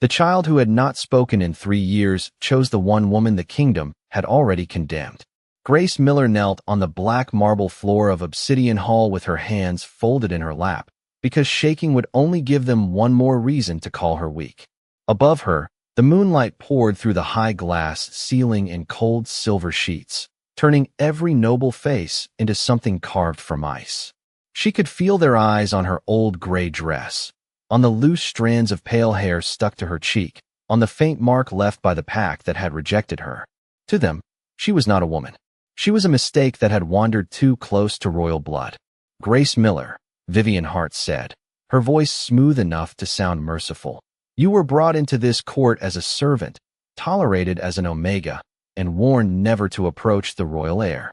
The child who had not spoken in 3 years chose the one woman the kingdom had already condemned. Grace Miller knelt on the black marble floor of Obsidian Hall with her hands folded in her lap, because shaking would only give them one more reason to call her weak. Above her, the moonlight poured through the high glass ceiling in cold silver sheets, turning every noble face into something carved from ice. She could feel their eyes on her old gray dress, on the loose strands of pale hair stuck to her cheek, on the faint mark left by the pack that had rejected her. To them, she was not a woman. She was a mistake that had wandered too close to royal blood. Grace Miller, Vivian Hart said, her voice smooth enough to sound merciful. You were brought into this court as a servant, tolerated as an Omega, and warned never to approach the royal heir.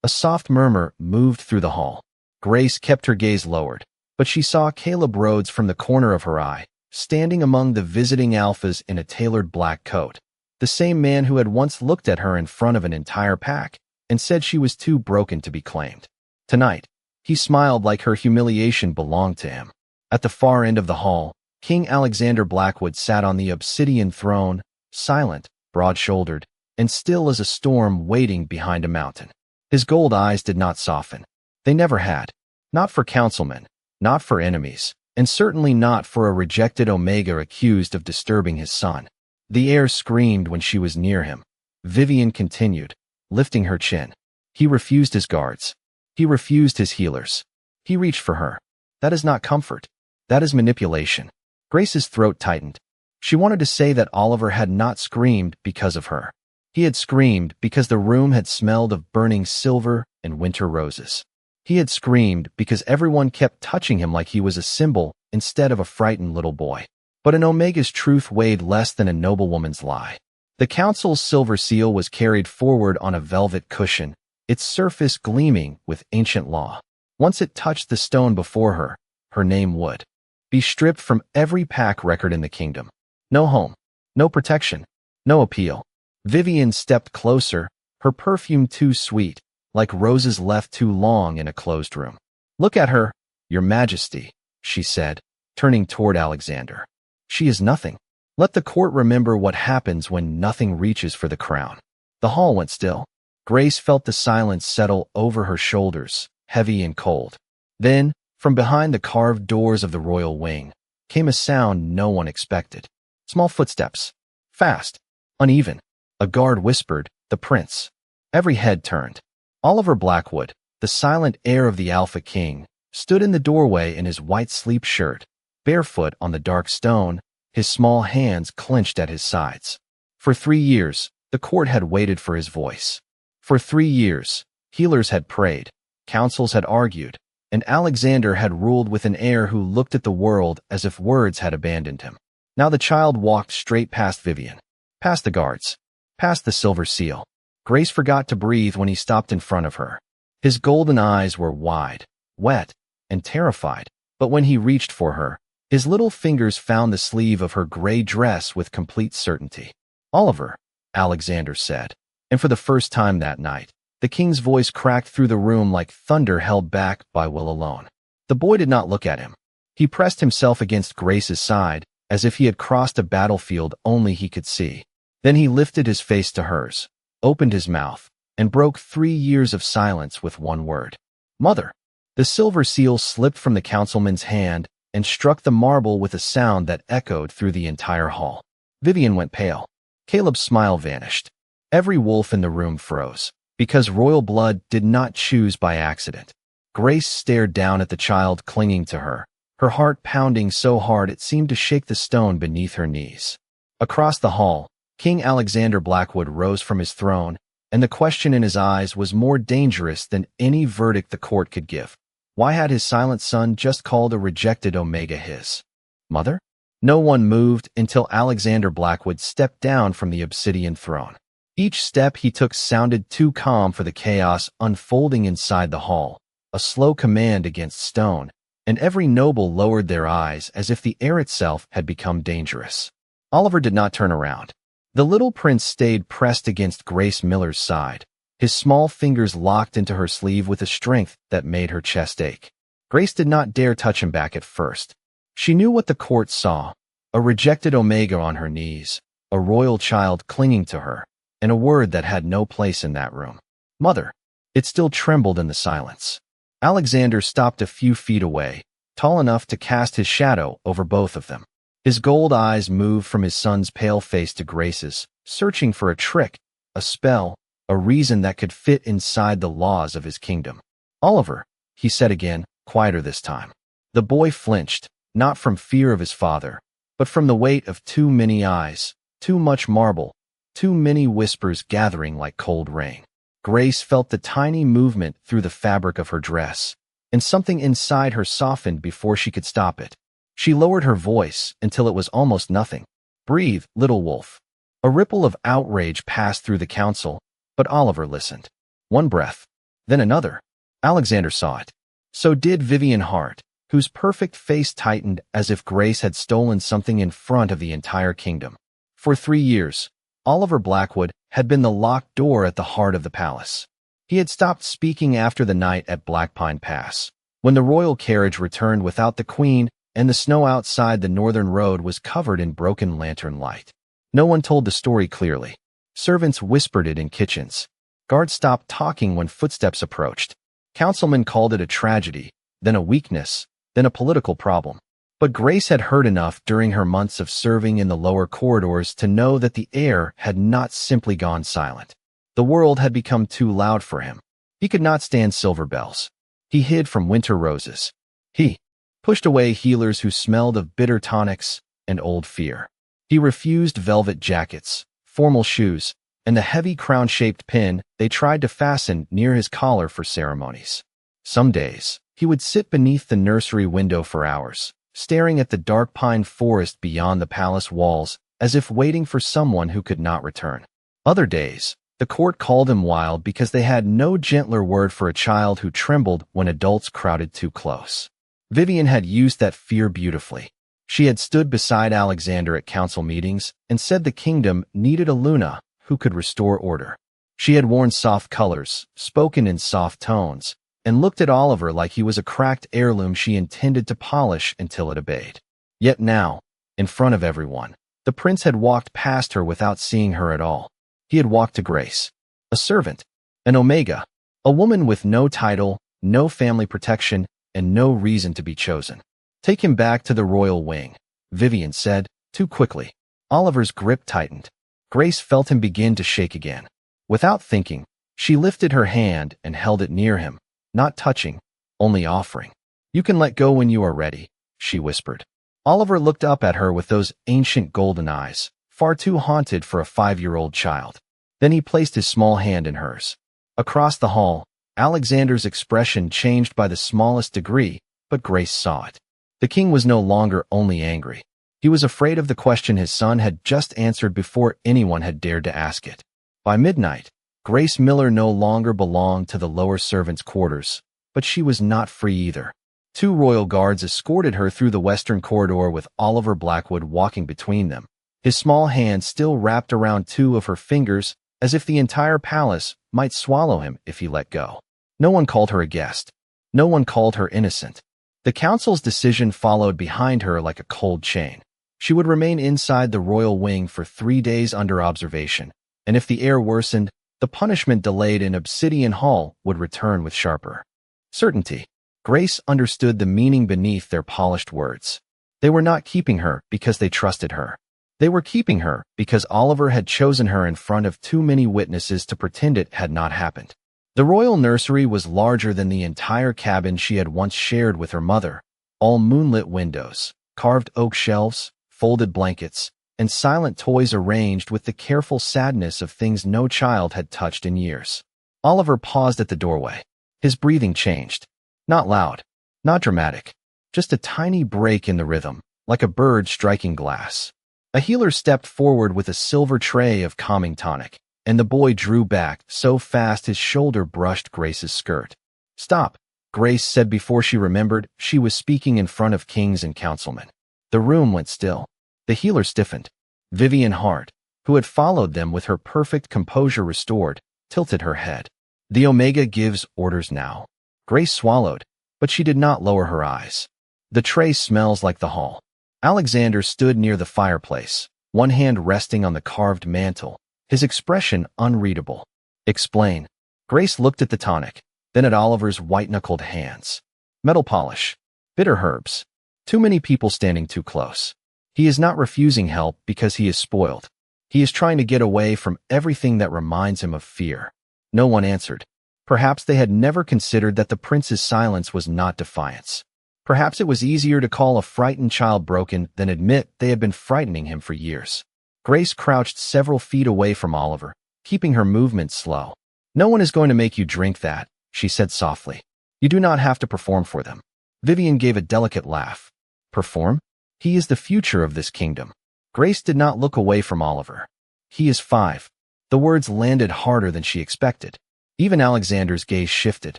A soft murmur moved through the hall. Grace kept her gaze lowered, but she saw Caleb Rhodes from the corner of her eye, standing among the visiting alphas in a tailored black coat, the same man who had once looked at her in front of an entire pack and said she was too broken to be claimed. Tonight, he smiled like her humiliation belonged to him. At the far end of the hall, King Alexander Blackwood sat on the obsidian throne, silent, broad-shouldered, and still as a storm waiting behind a mountain. His gold eyes did not soften. They never had. Not for councilmen, not for enemies, and certainly not for a rejected Omega accused of disturbing his son. The heir screamed when she was near him. Vivian continued, lifting her chin. He refused his guards. He refused his healers. He reached for her. That is not comfort. That is manipulation. Grace's throat tightened. She wanted to say that Oliver had not screamed because of her. He had screamed because the room had smelled of burning silver and winter roses. He had screamed because everyone kept touching him like he was a symbol instead of a frightened little boy. But an Omega's truth weighed less than a noblewoman's lie. The council's silver seal was carried forward on a velvet cushion, its surface gleaming with ancient law. Once it touched the stone before her, her name would be stripped from every pack record in the kingdom. No home, no protection, no appeal. Vivian stepped closer, her perfume too sweet, like roses left too long in a closed room. Look at her, Your Majesty, she said, turning toward Alexander. She is nothing. Let the court remember what happens when nothing reaches for the crown. The hall went still. Grace felt the silence settle over her shoulders, heavy and cold. Then, from behind the carved doors of the royal wing, came a sound no one expected. Small footsteps. Fast. Uneven. A guard whispered, "The prince." Every head turned. Oliver Blackwood, the silent heir of the Alpha King, stood in the doorway in his white sleep shirt, barefoot on the dark stone, his small hands clenched at his sides. For 3 years, the court had waited for his voice. For 3 years, healers had prayed, councils had argued, and Alexander had ruled with an heir who looked at the world as if words had abandoned him. Now the child walked straight past Vivian, past the guards, past the silver seal. Grace forgot to breathe when he stopped in front of her. His golden eyes were wide, wet, and terrified, but when he reached for her, his little fingers found the sleeve of her gray dress with complete certainty. "Oliver," Alexander said, and for the first time that night, the king's voice cracked through the room like thunder held back by will alone. The boy did not look at him. He pressed himself against Grace's side, as if he had crossed a battlefield only he could see. Then he lifted his face to hers, opened his mouth, and broke 3 years of silence with one word. "Mother." The silver seal slipped from the councilman's hand and struck the marble with a sound that echoed through the entire hall. Vivian went pale. Caleb's smile vanished. Every wolf in the room froze, because royal blood did not choose by accident. Grace stared down at the child clinging to her, her heart pounding so hard it seemed to shake the stone beneath her knees. Across the hall, King Alexander Blackwood rose from his throne, and the question in his eyes was more dangerous than any verdict the court could give. Why had his silent son just called a rejected Omega his mother? No one moved until Alexander Blackwood stepped down from the obsidian throne. Each step he took sounded too calm for the chaos unfolding inside the hall, a slow command against stone, and every noble lowered their eyes as if the air itself had become dangerous. Oliver did not turn around. The little prince stayed pressed against Grace Miller's side, his small fingers locked into her sleeve with a strength that made her chest ache. Grace did not dare touch him back at first. She knew what the court saw, A rejected Omega on her knees, a royal child clinging to her, and a word that had no place in that room. Mother. It still trembled in the silence. Alexander stopped a few feet away, tall enough to cast his shadow over both of them. His gold eyes moved from his son's pale face to Grace's, searching for a trick, a spell, a reason that could fit inside the laws of his kingdom. Oliver, he said again, quieter this time. The boy flinched, not from fear of his father, but from the weight of too many eyes, too much marble, too many whispers gathering like cold rain. Grace felt the tiny movement through the fabric of her dress, and something inside her softened before she could stop it. She lowered her voice until it was almost nothing. Breathe, little wolf. A ripple of outrage passed through the council, but Oliver listened. One breath, then another. Alexander saw it. So did Vivian Hart, whose perfect face tightened as if Grace had stolen something in front of the entire kingdom. For 3 years, Oliver Blackwood had been the locked door at the heart of the palace. He had stopped speaking after the night at Blackpine Pass, when the royal carriage returned without the queen and the snow outside the northern road was covered in broken lantern light. No one told the story clearly. Servants whispered it in kitchens. Guards stopped talking when footsteps approached. Councilmen called it a tragedy, then a weakness, then a political problem. But Grace had heard enough during her months of serving in the lower corridors to know that the heir had not simply gone silent. The world had become too loud for him. He could not stand silver bells. He hid from winter roses. He pushed away healers who smelled of bitter tonics and old fear. He refused velvet jackets, formal shoes, and the heavy crown-shaped pin they tried to fasten near his collar for ceremonies. Some days, he would sit beneath the nursery window for hours, staring at the dark pine forest beyond the palace walls as if waiting for someone who could not return. Other days, the court called him wild because they had no gentler word for a child who trembled when adults crowded too close. Vivian had used that fear beautifully. She had stood beside Alexander at council meetings and said the kingdom needed a Luna who could restore order. She had worn soft colors, spoken in soft tones, and looked at Oliver like he was a cracked heirloom she intended to polish until it obeyed. Yet now, in front of everyone, the prince had walked past her without seeing her at all. He had walked to Grace, a servant, an Omega, a woman with no title, no family protection, and no reason to be chosen. Take him back to the royal wing, Vivian said, too quickly. Oliver's grip tightened. Grace felt him begin to shake again. Without thinking, she lifted her hand and held it near him, not touching, only offering. You can let go when you are ready, she whispered. Oliver looked up at her with those ancient golden eyes, far too haunted for a 5-year-old child. Then he placed his small hand in hers. Across the hall, Alexander's expression changed by the smallest degree, but Grace saw it. The king was no longer only angry. He was afraid of the question his son had just answered before anyone had dared to ask it. By midnight, Grace Miller no longer belonged to the lower servants' quarters, but she was not free either. 2 royal guards escorted her through the western corridor with Oliver Blackwood walking between them, his small hand still wrapped around 2 of her fingers as if the entire palace might swallow him if he let go. No one called her a guest. No one called her innocent. The council's decision followed behind her like a cold chain. She would remain inside the royal wing for 3 days under observation, and if the air worsened, the punishment delayed in Obsidian Hall would return with sharper certainty. Grace understood the meaning beneath their polished words. They were not keeping her because they trusted her. They were keeping her because Oliver had chosen her in front of too many witnesses to pretend it had not happened. The royal nursery was larger than the entire cabin she had once shared with her mother, all moonlit windows, carved oak shelves, folded blankets, and silent toys arranged with the careful sadness of things no child had touched in years. Oliver paused at the doorway. His breathing changed. Not loud, not dramatic, just a tiny break in the rhythm, like a bird striking glass. A healer stepped forward with a silver tray of calming tonic, and the boy drew back so fast his shoulder brushed Grace's skirt. Stop, Grace said before she remembered she was speaking in front of kings and councilmen. The room went still. The healer stiffened. Vivian Hart, who had followed them with her perfect composure restored, tilted her head. The Omega gives orders now. Grace swallowed, but she did not lower her eyes. The tray smells like the hall. Alexander stood near the fireplace, one hand resting on the carved mantle, his expression unreadable. Explain. Grace looked at the tonic, then at Oliver's white-knuckled hands. Metal polish. Bitter herbs. Too many people standing too close. He is not refusing help because he is spoiled. He is trying to get away from everything that reminds him of fear. No one answered. Perhaps they had never considered that the prince's silence was not defiance. Perhaps it was easier to call a frightened child broken than admit they had been frightening him for years. Grace crouched several feet away from Oliver, keeping her movements slow. "No one is going to make you drink that," she said softly. "You do not have to perform for them." Vivian gave a delicate laugh. "Perform? He is the future of this kingdom." Grace did not look away from Oliver. "He is 5. The words landed harder than she expected. Even Alexander's gaze shifted.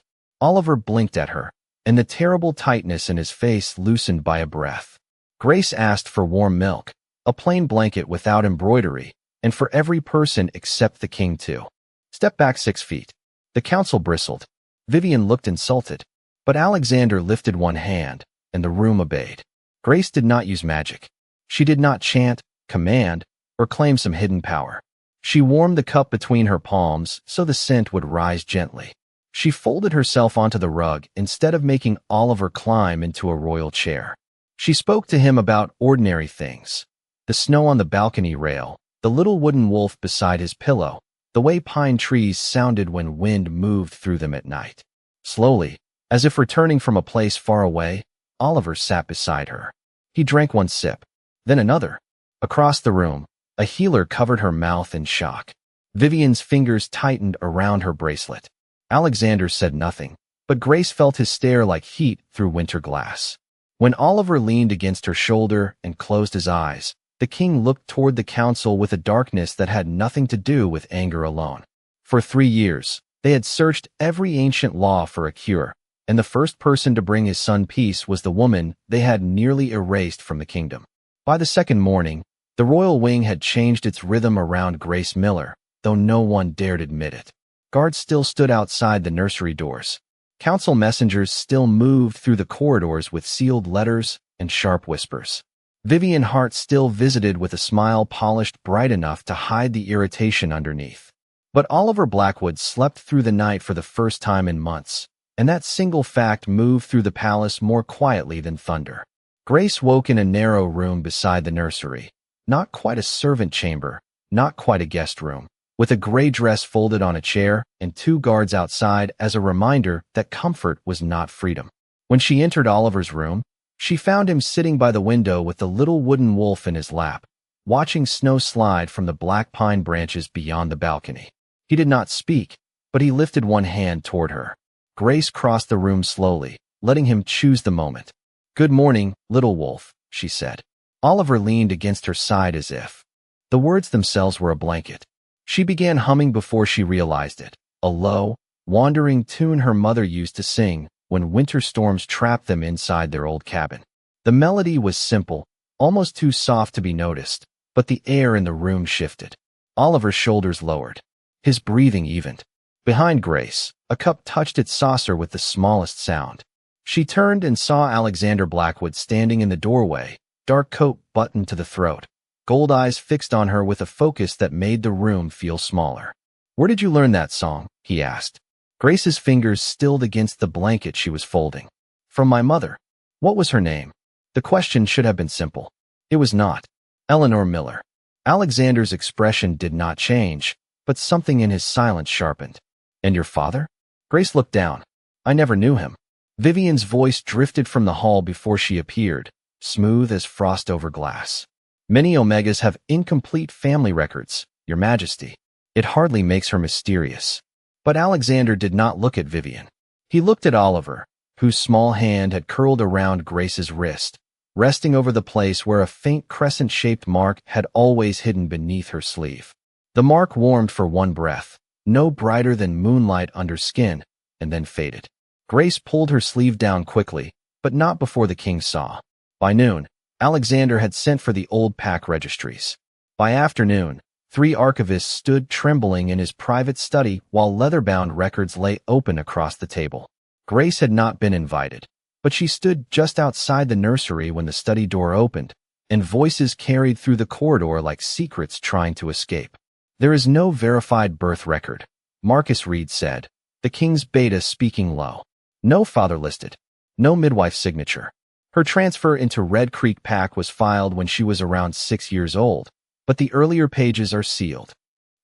Oliver blinked at her, and the terrible tightness in his face loosened by a breath. Grace asked for warm milk, a plain blanket without embroidery, and for every person except the king too. "Step back 6 feet. The council bristled. Vivian looked insulted, but Alexander lifted one hand, and the room obeyed. Grace did not use magic. She did not chant, command, or claim some hidden power. She warmed the cup between her palms so the scent would rise gently. She folded herself onto the rug instead of making Oliver climb into a royal chair. She spoke to him about ordinary things. The snow on the balcony rail, the little wooden wolf beside his pillow, the way pine trees sounded when wind moved through them at night. Slowly, as if returning from a place far away, Oliver sat beside her. He drank one sip, then another. Across the room, a healer covered her mouth in shock. Vivian's fingers tightened around her bracelet. Alexander said nothing, but Grace felt his stare like heat through winter glass. When Oliver leaned against her shoulder and closed his eyes, the king looked toward the council with a darkness that had nothing to do with anger alone. For 3 years, they had searched every ancient law for a cure, and the first person to bring his son peace was the woman they had nearly erased from the kingdom. By the second morning, the royal wing had changed its rhythm around Grace Miller, though no one dared admit it. Guards still stood outside the nursery doors. Council messengers still moved through the corridors with sealed letters and sharp whispers. Vivian Hart still visited with a smile polished bright enough to hide the irritation underneath. But Oliver Blackwood slept through the night for the first time in months, and that single fact moved through the palace more quietly than thunder. Grace woke in a narrow room beside the nursery. Not quite a servant chamber, not quite a guest room, with a gray dress folded on a chair and 2 guards outside as a reminder that comfort was not freedom. When she entered Oliver's room, she found him sitting by the window with the little wooden wolf in his lap, watching snow slide from the black pine branches beyond the balcony. He did not speak, but he lifted one hand toward her. Grace crossed the room slowly, letting him choose the moment. "Good morning, little wolf," she said. Oliver leaned against her side as if the words themselves were a blanket. She began humming before she realized it, a low, wandering tune her mother used to sing when winter storms trapped them inside their old cabin. The melody was simple, almost too soft to be noticed, but the air in the room shifted. Oliver's shoulders lowered. His breathing evened. Behind Grace, a cup touched its saucer with the smallest sound. She turned and saw Alexander Blackwood standing in the doorway, dark coat buttoned to the throat, gold eyes fixed on her with a focus that made the room feel smaller. "Where did you learn that song?" he asked. Grace's fingers stilled against the blanket she was folding. "From my mother." What was her name? The question should have been simple. It was not. Eleanor Miller. Alexander's expression did not change, but something in his silence sharpened. "And your father?" Grace looked down. "I never knew him." Vivian's voice drifted from the hall before she appeared, smooth as frost over glass. "Many Omegas have incomplete family records, Your Majesty." It hardly makes her mysterious. But Alexander did not look at Vivian. He looked at Oliver, whose small hand had curled around Grace's wrist, resting over the place where a faint crescent-shaped mark had always hidden beneath her sleeve. The mark warmed for one breath, no brighter than moonlight under skin, and then faded. Grace pulled her sleeve down quickly, but not before the king saw. By noon, Alexander had sent for the old pack registries. By afternoon, 3 archivists stood trembling in his private study while leather-bound records lay open across the table. Grace had not been invited, but she stood just outside the nursery when the study door opened, and voices carried through the corridor like secrets trying to escape. "There is no verified birth record," Marcus Reed said, the king's beta speaking low. "No father listed. No midwife signature. Her transfer into Red Creek Pack was filed when she was around 6 years old, but the earlier pages are sealed."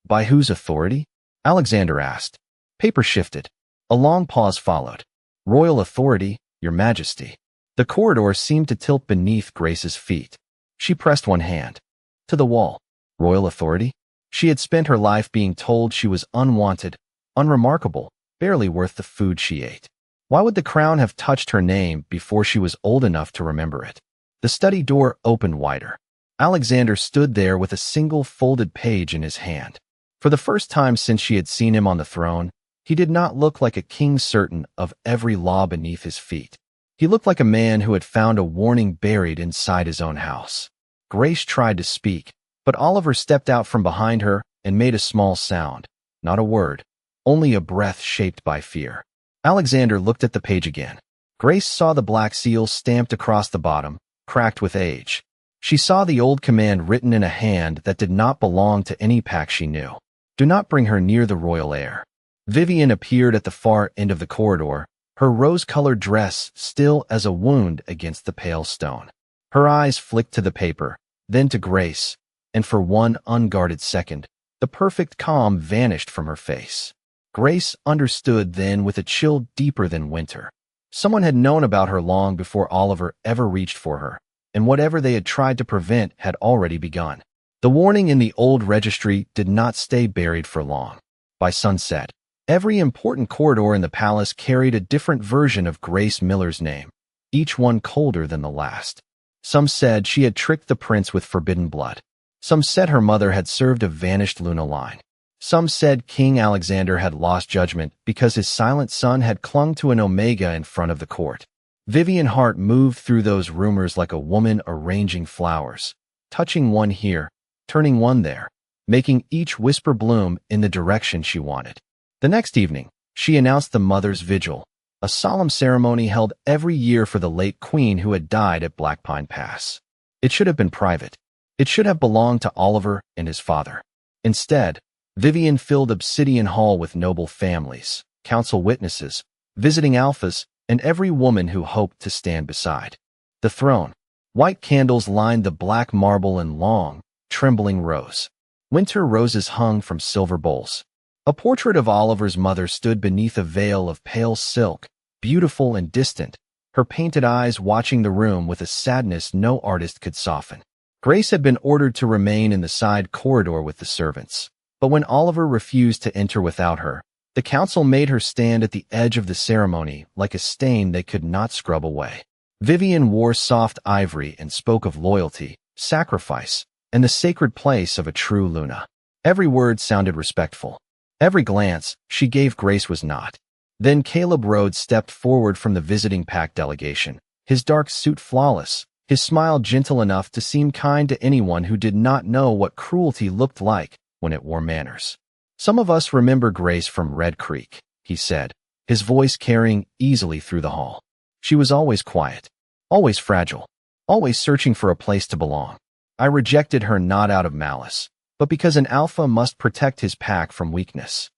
"By whose authority?" Alexander asked. Paper shifted. A long pause followed. "Royal authority, Your Majesty." The corridor seemed to tilt beneath Grace's feet. She pressed one hand to the wall. Royal authority? She had spent her life being told she was unwanted, unremarkable, barely worth the food she ate. Why would the crown have touched her name before she was old enough to remember it? The study door opened wider. Alexander stood there with a single folded page in his hand. For the first time since she had seen him on the throne, he did not look like a king certain of every law beneath his feet. He looked like a man who had found a warning buried inside his own house. Grace tried to speak, but Oliver stepped out from behind her and made a small sound. Not a word, only a breath shaped by fear. Alexander looked at the page again. Grace saw the black seal stamped across the bottom, cracked with age. She saw the old command written in a hand that did not belong to any pack she knew. "Do not bring her near the royal heir." Vivian appeared at the far end of the corridor, her rose-colored dress still as a wound against the pale stone. Her eyes flicked to the paper, then to Grace, and for one unguarded second, the perfect calm vanished from her face. Grace understood then with a chill deeper than winter. Someone had known about her long before Oliver ever reached for her, and whatever they had tried to prevent had already begun. The warning in the old registry did not stay buried for long. By sunset, every important corridor in the palace carried a different version of Grace Miller's name, each one colder than the last. Some said she had tricked the prince with forbidden blood. Some said her mother had served a vanished Luna line. Some said King Alexander had lost judgment because his silent son had clung to an Omega in front of the court. Vivian Hart moved through those rumors like a woman arranging flowers, touching one here, turning one there, making each whisper bloom in the direction she wanted. The next evening, she announced the Mother's Vigil, a solemn ceremony held every year for the late queen who had died at Black Pine Pass. It should have been private. It should have belonged to Oliver and his father. Instead, Vivian filled Obsidian Hall with noble families, council witnesses, visiting alphas, and every woman who hoped to stand beside the throne. White candles lined the black marble in long, trembling rows. Winter roses hung from silver bowls. A portrait of Oliver's mother stood beneath a veil of pale silk, beautiful and distant, her painted eyes watching the room with a sadness no artist could soften. Grace had been ordered to remain in the side corridor with the servants. But when Oliver refused to enter without her, the council made her stand at the edge of the ceremony like a stain they could not scrub away. Vivian wore soft ivory and spoke of loyalty, sacrifice, and the sacred place of a true Luna. Every word sounded respectful. Every glance she gave Grace was not. Then Caleb Rhodes stepped forward from the visiting pack delegation, his dark suit flawless, his smile gentle enough to seem kind to anyone who did not know what cruelty looked like when it wore manners. "Some of us remember Grace from Red Creek," he said, his voice carrying easily through the hall. "She was always quiet, always fragile, always searching for a place to belong. I rejected her not out of malice, but because an alpha must protect his pack from weakness."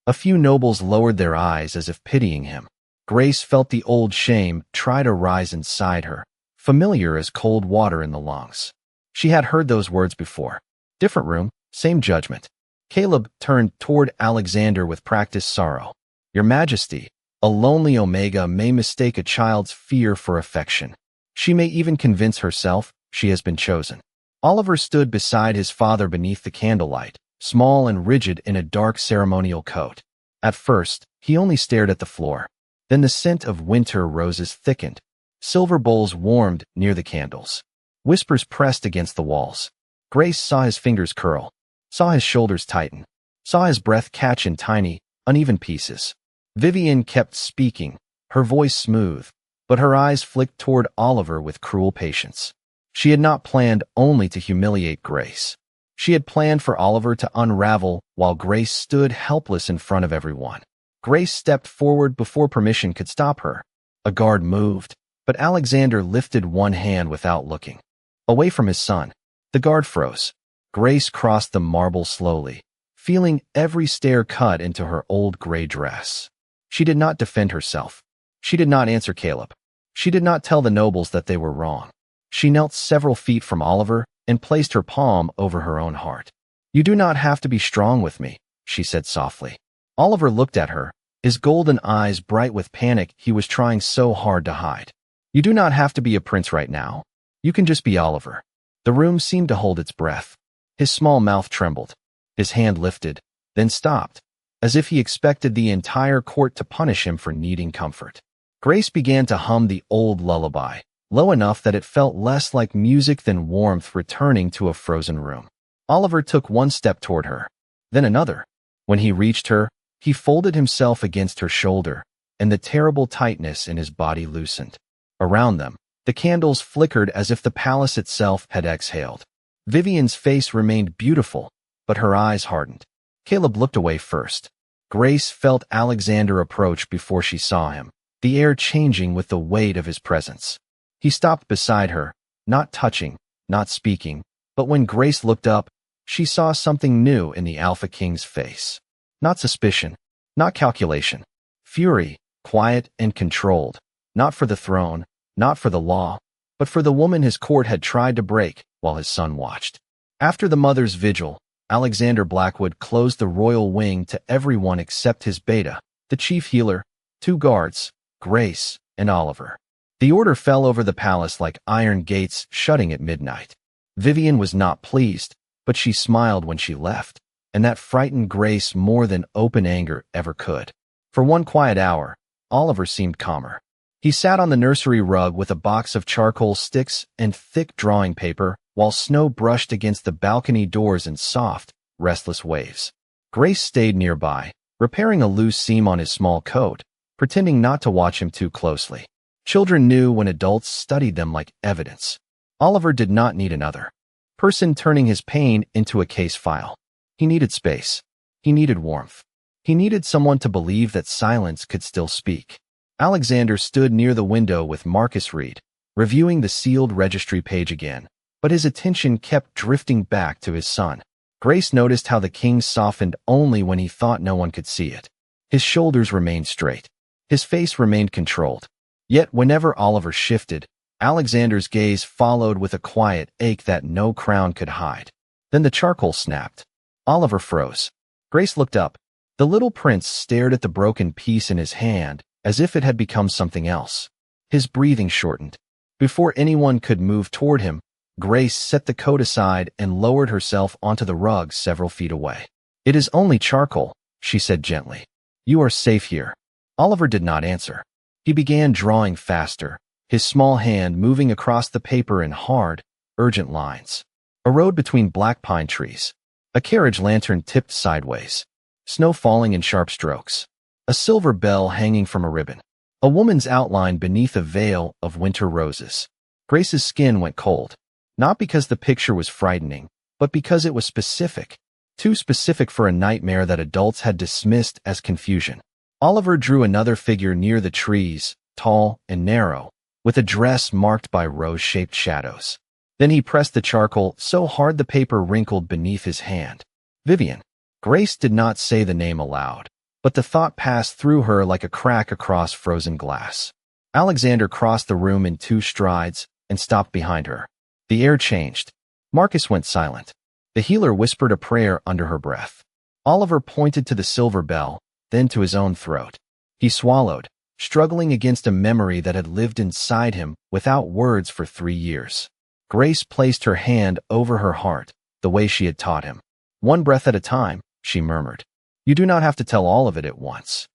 A few nobles lowered their eyes as if pitying him. Grace felt the old shame try to rise inside her, familiar as cold water in the lungs. She had heard those words before. Different room, same judgment. Caleb turned toward Alexander with practiced sorrow. "Your Majesty, a lonely Omega may mistake a child's fear for affection. She may even convince herself she has been chosen." Oliver stood beside his father beneath the candlelight, small and rigid in a dark ceremonial coat. At first, he only stared at the floor. Then the scent of winter roses thickened. Silver bowls warmed near the candles. Whispers pressed against the walls. Grace saw his fingers curl, saw his shoulders tighten, saw his breath catch in tiny, uneven pieces. Vivian kept speaking, her voice smooth, but her eyes flicked toward Oliver with cruel patience. She had not planned only to humiliate Grace. She had planned for Oliver to unravel while Grace stood helpless in front of everyone. Grace stepped forward before permission could stop her. A guard moved, but Alexander lifted one hand without looking. away from his son. The guard froze. Grace crossed the marble slowly, feeling every stair cut into her old gray dress. She did not defend herself. She did not answer Caleb. She did not tell the nobles that they were wrong. She knelt several feet from Oliver and placed her palm over her own heart. "You do not have to be strong with me," she said softly. Oliver looked at her, his golden eyes bright with panic he was trying so hard to hide. "You do not have to be a prince right now. You can just be Oliver." The room seemed to hold its breath. His small mouth trembled. His hand lifted, then stopped, as if he expected the entire court to punish him for needing comfort. Grace began to hum the old lullaby, low enough that it felt less like music than warmth returning to a frozen room. Oliver took one step toward her, then another. When he reached her, he folded himself against her shoulder, and the terrible tightness in his body loosened. Around them, the candles flickered as if the palace itself had exhaled. Vivian's face remained beautiful, but her eyes hardened. Caleb looked away first. Grace felt Alexander approach before she saw him, the air changing with the weight of his presence. He stopped beside her, not touching, not speaking, but when Grace looked up, she saw something new in the Alpha King's face. Not suspicion, not calculation. Fury, quiet and controlled, not for the throne, not for the law, but for the woman his court had tried to break while his son watched. After the mother's vigil, Alexander Blackwood closed the royal wing to everyone except his beta, the chief healer, 2 guards, Grace, and Oliver. The order fell over the palace like iron gates shutting at midnight. Vivian was not pleased, but she smiled when she left, and that frightened Grace more than open anger ever could. For one quiet hour, Oliver seemed calmer. He sat on the nursery rug with a box of charcoal sticks and thick drawing paper while snow brushed against the balcony doors in soft, restless waves. Grace stayed nearby, repairing a loose seam on his small coat, pretending not to watch him too closely. Children knew when adults studied them like evidence. Oliver did not need another person turning his pain into a case file. He needed space. He needed warmth. He needed someone to believe that silence could still speak. Alexander stood near the window with Marcus Reed, reviewing the sealed registry page again, but his attention kept drifting back to his son. Grace noticed how the king softened only when he thought no one could see it. His shoulders remained straight. His face remained controlled. Yet whenever Oliver shifted, Alexander's gaze followed with a quiet ache that no crown could hide. Then the charcoal snapped. Oliver froze. Grace looked up. The little prince stared at the broken piece in his hand as if it had become something else. His breathing shortened. Before anyone could move toward him, Grace set the coat aside and lowered herself onto the rug several feet away. "It is only charcoal," she said gently. "You are safe here." Oliver did not answer. He began drawing faster, his small hand moving across the paper in hard, urgent lines. A road between black pine trees. A carriage lantern tipped sideways. Snow falling in sharp strokes. A silver bell hanging from a ribbon. A woman's outline beneath a veil of winter roses. Grace's skin went cold. Not because the picture was frightening, but because it was specific. Too specific for a nightmare that adults had dismissed as confusion. Oliver drew another figure near the trees, tall and narrow, with a dress marked by rose-shaped shadows. Then he pressed the charcoal so hard the paper wrinkled beneath his hand. Vivian. Grace did not say the name aloud, but the thought passed through her like a crack across frozen glass. Alexander crossed the room in 2 strides and stopped behind her. The air changed. Marcus went silent. The healer whispered a prayer under her breath. Oliver pointed to the silver bell, then to his own throat. He swallowed, struggling against a memory that had lived inside him without words for 3 years. Grace placed her hand over her heart, the way she had taught him. "One breath at a time," she murmured. "You do not have to tell all of it at once."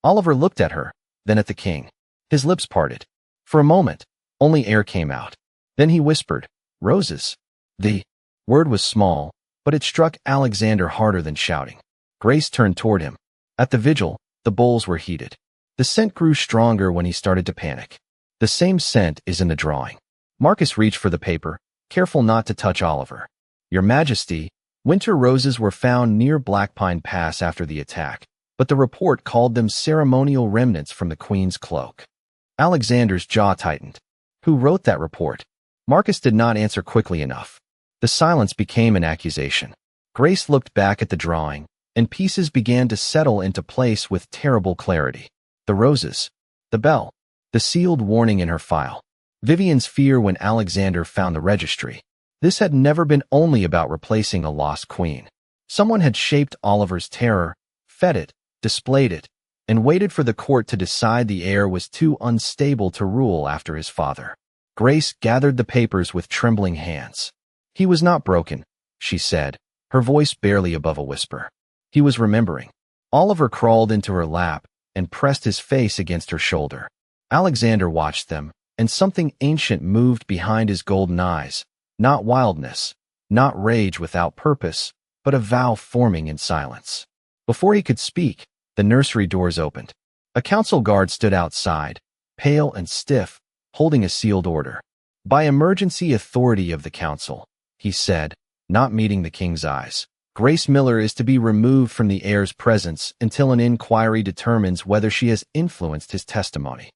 Oliver looked at her, then at the king. His lips parted. For a moment, only air came out. Then he whispered, "Roses." The word was small, but it struck Alexander harder than shouting. Grace turned toward him. At the vigil, the bowls were heated. The scent grew stronger when he started to panic. The same scent is in the drawing. Marcus reached for the paper, careful not to touch Oliver. "Your Majesty, winter roses were found near Black Pine Pass after the attack, but the report called them ceremonial remnants from the Queen's cloak." Alexander's jaw tightened. "Who wrote that report?" Marcus did not answer quickly enough. The silence became an accusation. Grace looked back at the drawing, and pieces began to settle into place with terrible clarity. The roses, the bell, the sealed warning in her file. Vivian's fear when Alexander found the registry. This had never been only about replacing a lost queen. Someone had shaped Oliver's terror, fed it, displayed it, and waited for the court to decide the heir was too unstable to rule after his father. Grace gathered the papers with trembling hands. He was not broken, she said, her voice barely above a whisper. He was remembering. Oliver crawled into her lap and pressed his face against her shoulder. Alexander watched them, and something ancient moved behind his golden eyes. Not wildness, not rage without purpose, but a vow forming in silence. Before he could speak, the nursery doors opened. A council guard stood outside, pale and stiff, holding a sealed order. By emergency authority of the council, he said, not meeting the king's eyes. Grace Miller is to be removed from the heir's presence until an inquiry determines whether she has influenced his testimony.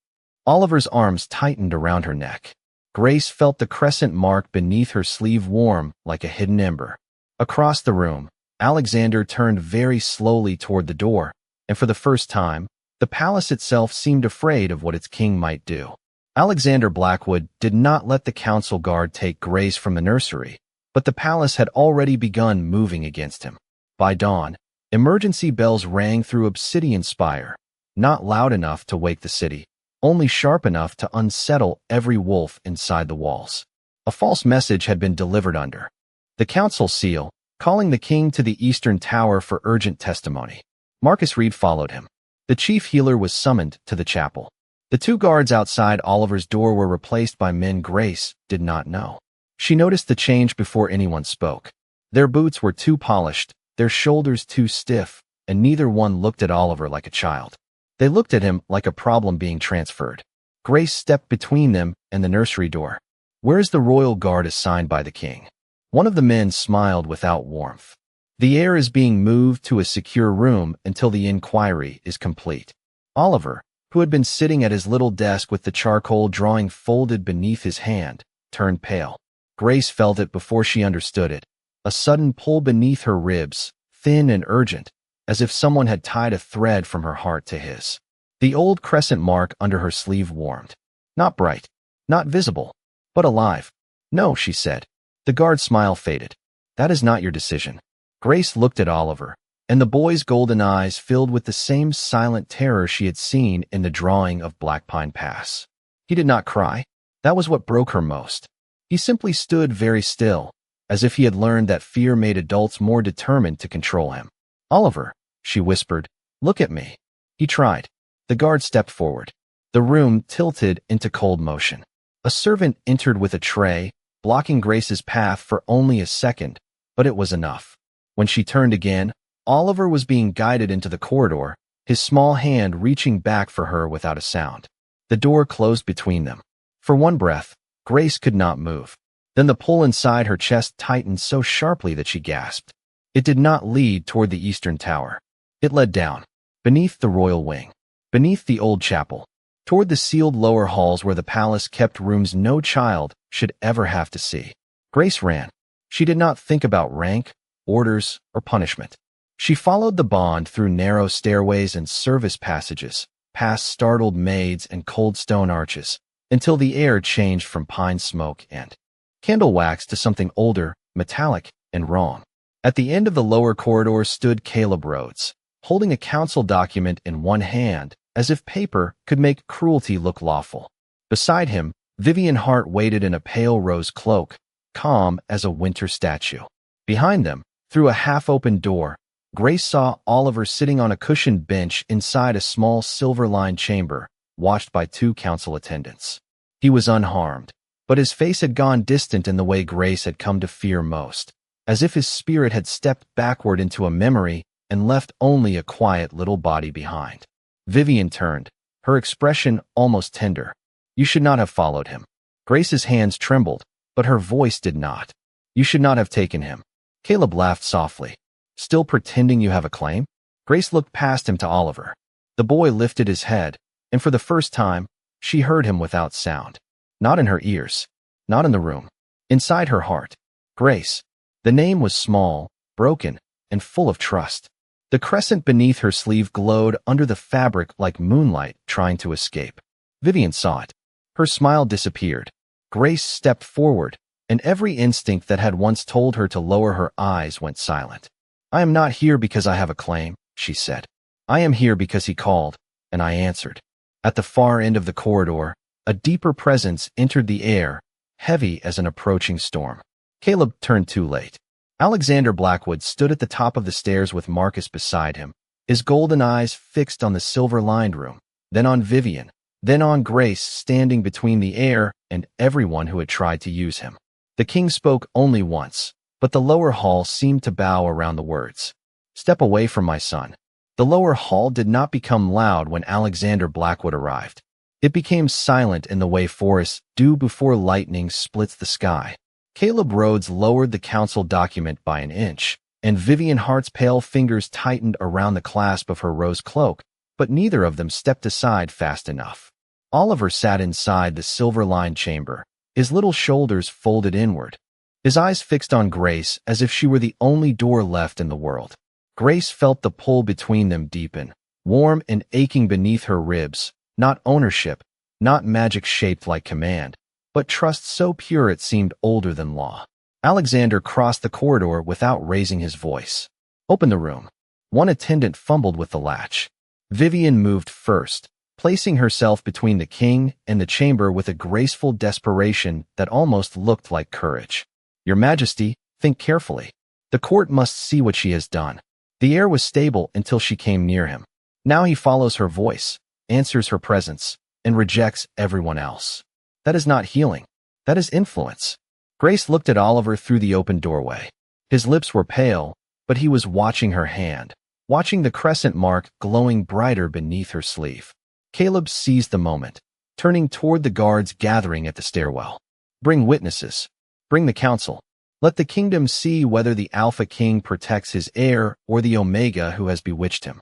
Oliver's arms tightened around her neck. Grace felt the crescent mark beneath her sleeve warm like a hidden ember. Across the room, Alexander turned very slowly toward the door, and for the first time, the palace itself seemed afraid of what its king might do. Alexander Blackwood did not let the council guard take Grace from the nursery, but the palace had already begun moving against him. By dawn, emergency bells rang through Obsidian Spire, not loud enough to wake the city, only sharp enough to unsettle every wolf inside the walls. A false message had been delivered under the council seal, calling the king to the Eastern Tower for urgent testimony. Marcus Reed followed him. The chief healer was summoned to the chapel. The two guards outside Oliver's door were replaced by men Grace did not know. She noticed the change before anyone spoke. Their boots were too polished, their shoulders too stiff, and neither one looked at Oliver like a child. They looked at him like a problem being transferred. Grace stepped between them and the nursery door. "Where's the royal guard assigned by the king?" One of the men smiled without warmth. "The heir is being moved to a secure room until the inquiry is complete." Oliver, who had been sitting at his little desk with the charcoal drawing folded beneath his hand, turned pale. Grace felt it before she understood it. A sudden pull beneath her ribs, thin and urgent, as if someone had tied a thread from her heart to his. The old crescent mark under her sleeve warmed. Not bright, not visible, but alive. "No," she said. The guard's smile faded. "That is not your decision." Grace looked at Oliver, and the boy's golden eyes filled with the same silent terror she had seen in the drawing of Blackpine Pass. He did not cry. That was what broke her most. He simply stood very still, as if he had learned that fear made adults more determined to control him. "Oliver," she whispered, "look at me." He tried. The guard stepped forward. The room tilted into cold motion. A servant entered with a tray, blocking Grace's path for only a second, but it was enough. When she turned again, Oliver was being guided into the corridor, his small hand reaching back for her without a sound. The door closed between them. For one breath, Grace could not move. Then the pull inside her chest tightened so sharply that she gasped. It did not lead toward the Eastern Tower. It led down, beneath the royal wing, beneath the old chapel, toward the sealed lower halls where the palace kept rooms no child should ever have to see. Grace ran. She did not think about rank, orders, or punishment. She followed the bond through narrow stairways and service passages, past startled maids and cold stone arches, until the air changed from pine smoke and candle wax to something older, metallic, and wrong. At the end of the lower corridor stood Caleb Rhodes, holding a council document in one hand, as if paper could make cruelty look lawful. Beside him, Vivian Hart waited in a pale rose cloak, calm as a winter statue. Behind them, through a half-open door, Grace saw Oliver sitting on a cushioned bench inside a small silver-lined chamber, watched by two council attendants. He was unharmed, but his face had gone distant in the way Grace had come to fear most, as if his spirit had stepped backward into a memory and left only a quiet little body behind. Vivian turned, her expression almost tender. "You should not have followed him." Grace's hands trembled, but her voice did not. "You should not have taken him." Caleb laughed softly. "Still pretending you have a claim?" Grace looked past him to Oliver. The boy lifted his head, and for the first time, she heard him without sound. Not in her ears, Not in the room. Inside her heart. Grace. The name was small, broken, and full of trust. The crescent beneath her sleeve glowed under the fabric like moonlight trying to escape. Vivian saw it. Her smile disappeared. Grace stepped forward, and every instinct that had once told her to lower her eyes went silent. "I am not here because I have a claim," she said. "I am here because he called, and I answered." At the far end of the corridor, a deeper presence entered the air, heavy as an approaching storm. Caleb turned too late. Alexander Blackwood stood at the top of the stairs with Marcus beside him, his golden eyes fixed on the silver-lined room, then on Vivian, then on Grace standing between the heir and everyone who had tried to use him. The king spoke only once, but the lower hall seemed to bow around the words. "Step away from my son." The lower hall did not become loud when Alexander Blackwood arrived. It became silent in the way forests do before lightning splits the sky. Caleb Rhodes lowered the council document by an inch, and Vivian Hart's pale fingers tightened around the clasp of her rose cloak, but neither of them stepped aside fast enough. Oliver sat inside the silver-lined chamber, his little shoulders folded inward, his eyes fixed on Grace as if she were the only door left in the world. Grace felt the pull between them deepen, warm and aching beneath her ribs, not ownership, not magic shaped like command, but trust so pure it seemed older than law. Alexander crossed the corridor without raising his voice. "Open the room." One attendant fumbled with the latch. Vivian moved first, placing herself between the king and the chamber with a graceful desperation that almost looked like courage. "Your Majesty, think carefully. The court must see what she has done." The heir was stable until she came near him. Now he follows her voice, answers her presence, and rejects everyone else. That is not healing. That is influence. Grace looked at Oliver through the open doorway. His lips were pale, but he was watching her hand, watching the crescent mark glowing brighter beneath her sleeve. Caleb seized the moment, turning toward the guards gathering at the stairwell. "Bring witnesses. Bring the council. Let the kingdom see whether the Alpha King protects his heir or the Omega who has bewitched him."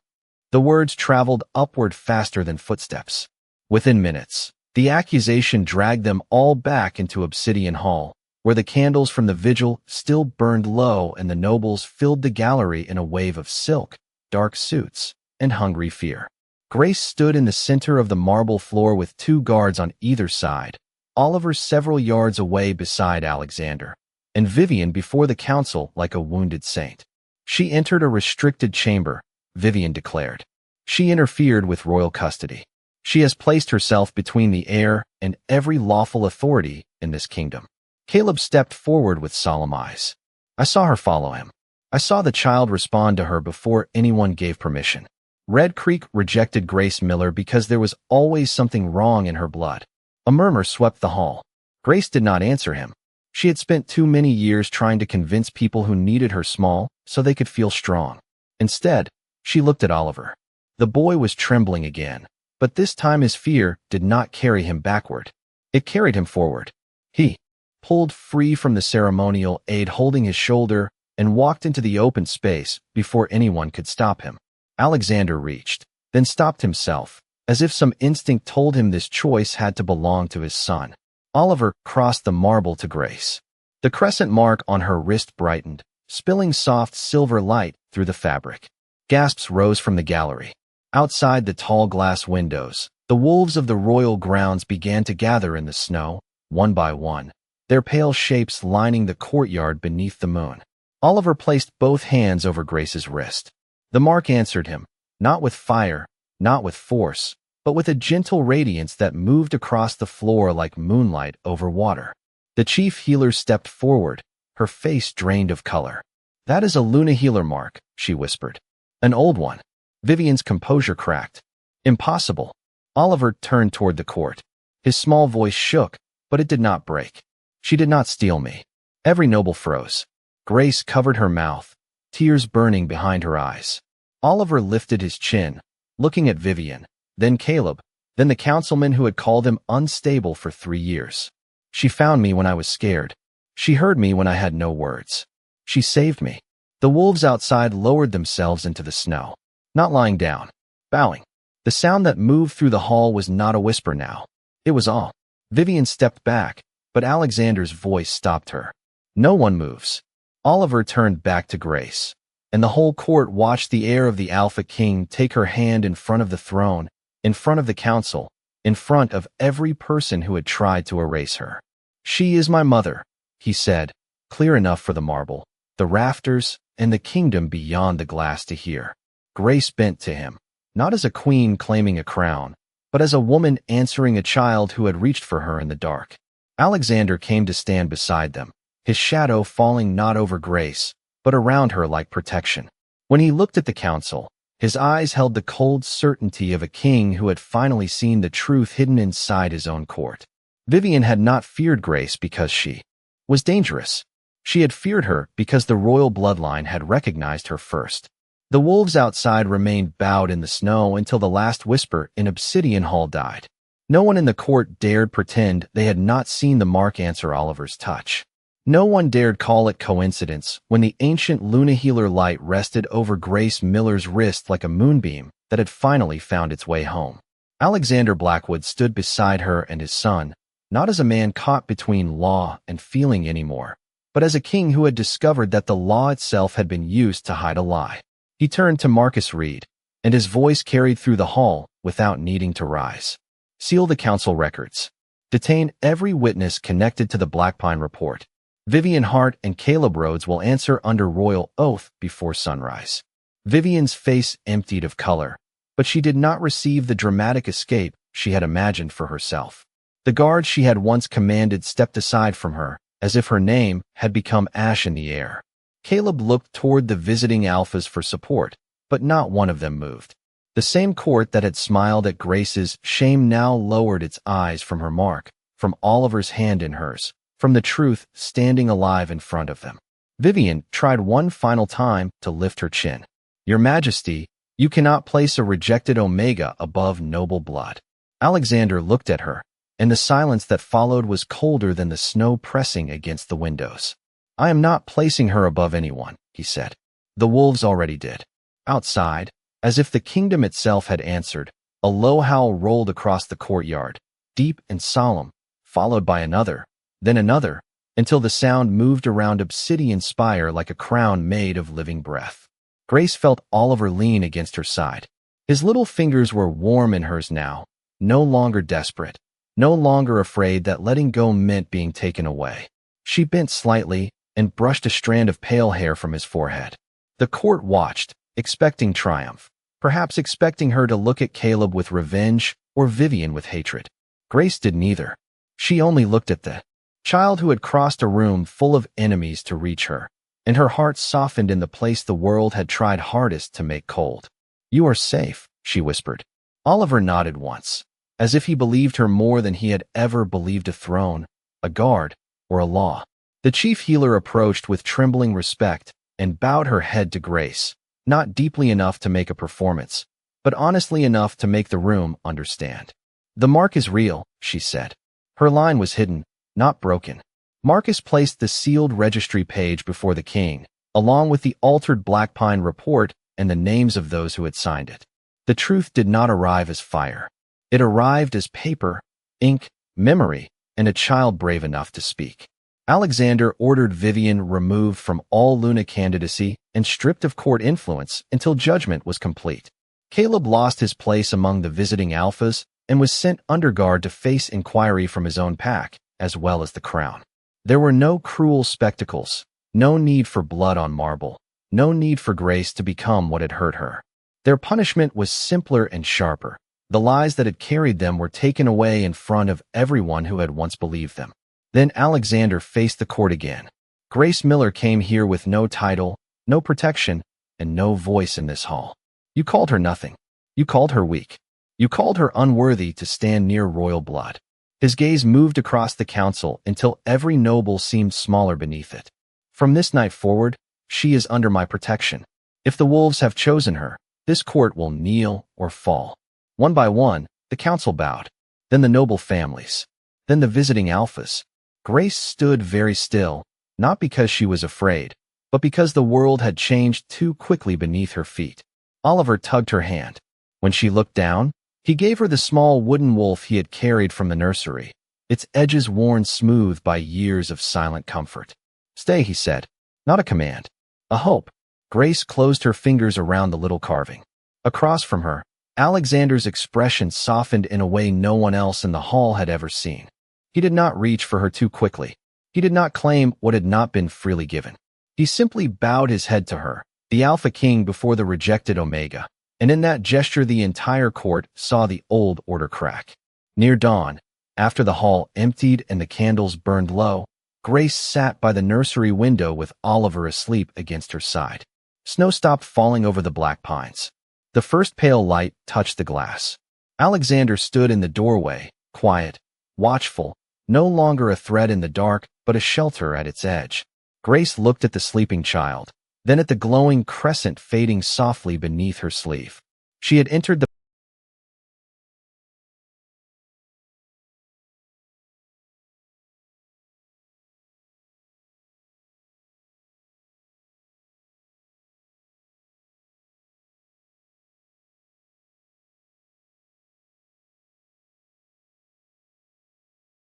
The words traveled upward faster than footsteps. Within minutes, the accusation dragged them all back into Obsidian Hall, where the candles from the vigil still burned low and the nobles filled the gallery in a wave of silk, dark suits, and hungry fear. Grace stood in the center of the marble floor with two guards on either side, Oliver several yards away beside Alexander, and Vivian before the council like a wounded saint. She entered a restricted chamber, Vivian declared. She interfered with royal custody. She has placed herself between the heir and every lawful authority in this kingdom. Caleb stepped forward with solemn eyes. I saw her follow him. I saw the child respond to her before anyone gave permission. Red Creek rejected Grace Miller because there was always something wrong in her blood. A murmur swept the hall. Grace did not answer him. She had spent too many years trying to convince people who needed her small so they could feel strong. Instead, she looked at Oliver. The boy was trembling again, but this time his fear did not carry him backward. It carried him forward. He pulled free from the ceremonial aide holding his shoulder and walked into the open space before anyone could stop him. Alexander reached, then stopped himself, as if some instinct told him this choice had to belong to his son. Oliver crossed the marble to Grace. The crescent mark on her wrist brightened, spilling soft silver light through the fabric. Gasps rose from the gallery. Outside the tall glass windows, the wolves of the royal grounds began to gather in the snow, one by one, their pale shapes lining the courtyard beneath the moon. Oliver placed both hands over Grace's wrist. The mark answered him, not with fire, not with force, but with a gentle radiance that moved across the floor like moonlight over water. The chief healer stepped forward, her face drained of color. That is a Luna healer mark, she whispered. An old one. Vivian's composure cracked. Impossible. Oliver turned toward the court. His small voice shook, but it did not break. She did not steal me. Every noble froze. Grace covered her mouth, tears burning behind her eyes. Oliver lifted his chin, looking at Vivian, then Caleb, then the councilman who had called him unstable for 3 years. She found me when I was scared. She heard me when I had no words. She saved me. The wolves outside lowered themselves into the snow, not lying down, bowing. The sound that moved through the hall was not a whisper now. It was awe. Vivian stepped back, but Alexander's voice stopped her. No one moves. Oliver turned back to Grace, and the whole court watched the heir of the Alpha King take her hand in front of the throne, in front of the council, in front of every person who had tried to erase her. "She is my mother," he said, clear enough for the marble, the rafters, and the kingdom beyond the glass to hear. Grace bent to him, not as a queen claiming a crown, but as a woman answering a child who had reached for her in the dark. Alexander came to stand beside them, his shadow falling not over Grace, but around her like protection. When he looked at the council, his eyes held the cold certainty of a king who had finally seen the truth hidden inside his own court. Vivian had not feared Grace because she was dangerous. She had feared her because the royal bloodline had recognized her first. The wolves outside remained bowed in the snow until the last whisper in Obsidian Hall died. No one in the court dared pretend they had not seen the mark answer Oliver's touch. No one dared call it coincidence when the ancient Luna Healer light rested over Grace Miller's wrist like a moonbeam that had finally found its way home. Alexander Blackwood stood beside her and his son, not as a man caught between law and feeling anymore, but as a king who had discovered that the law itself had been used to hide a lie. He turned to Marcus Reed, and his voice carried through the hall without needing to rise. "Seal the council records. Detain every witness connected to the Blackpine report. Vivian Hart and Caleb Rhodes will answer under royal oath before sunrise." Vivian's face emptied of color, but she did not receive the dramatic escape she had imagined for herself. The guard she had once commanded stepped aside from her, as if her name had become ash in the air. Caleb looked toward the visiting alphas for support, but not one of them moved. The same court that had smiled at Grace's shame now lowered its eyes from her mark, from Oliver's hand in hers, from the truth standing alive in front of them. Vivian tried one final time to lift her chin. "Your Majesty, you cannot place a rejected Omega above noble blood." Alexander looked at her, and the silence that followed was colder than the snow pressing against the windows. "I am not placing her above anyone," he said. "The wolves already did." Outside, as if the kingdom itself had answered, a low howl rolled across the courtyard, deep and solemn, followed by another, then another, until the sound moved around Obsidian Spire like a crown made of living breath. Grace felt Oliver lean against her side. His little fingers were warm in hers now, no longer desperate, no longer afraid that letting go meant being taken away. She bent slightly and brushed a strand of pale hair from his forehead. The court watched, expecting triumph, perhaps expecting her to look at Caleb with revenge or Vivian with hatred. Grace did neither. She only looked at the child who had crossed a room full of enemies to reach her, and her heart softened in the place the world had tried hardest to make cold. "You are safe," she whispered. Oliver nodded once, as if he believed her more than he had ever believed a throne, a guard, or a law. The chief healer approached with trembling respect and bowed her head to Grace, not deeply enough to make a performance, but honestly enough to make the room understand. "The mark is real," she said. Her line was hidden, not broken. Marcus placed the sealed registry page before the king, along with the altered Blackpine report and the names of those who had signed it. The truth did not arrive as fire. It arrived as paper, ink, memory, and a child brave enough to speak. Alexander ordered Vivian removed from all Luna candidacy and stripped of court influence until judgment was complete. Caleb lost his place among the visiting alphas and was sent under guard to face inquiry from his own pack, as well as the crown. There were no cruel spectacles, no need for blood on marble, no need for Grace to become what had hurt her. Their punishment was simpler and sharper. The lies that had carried them were taken away in front of everyone who had once believed them. Then Alexander faced the court again. "Grace Miller came here with no title, no protection, and no voice in this hall. You called her nothing. You called her weak. You called her unworthy to stand near royal blood." His gaze moved across the council until every noble seemed smaller beneath it. "From this night forward, she is under my protection. If the wolves have chosen her, this court will kneel or fall." One by one, the council bowed. Then the noble families. Then the visiting alphas. Grace stood very still, not because she was afraid, but because the world had changed too quickly beneath her feet. Oliver tugged her hand. When she looked down, he gave her the small wooden wolf he had carried from the nursery. its edges worn smooth by years of silent comfort. "Stay," he said. Not a command. A hope. Grace closed her fingers around the little carving. Across from her, Alexander's expression softened in a way no one else in the hall had ever seen. He did not reach for her too quickly. He did not claim what had not been freely given. He simply bowed his head to her, the Alpha King before the rejected Omega, and in that gesture the entire court saw the old order crack. Near dawn, after the hall emptied and the candles burned low, Grace sat by the nursery window with Oliver asleep against her side. Snow stopped falling over the black pines. The first pale light touched the glass. Alexander stood in the doorway, quiet, watchful, no longer a threat in the dark, but a shelter at its edge. Grace looked at the sleeping child, then at the glowing crescent fading softly beneath her sleeve. She had entered the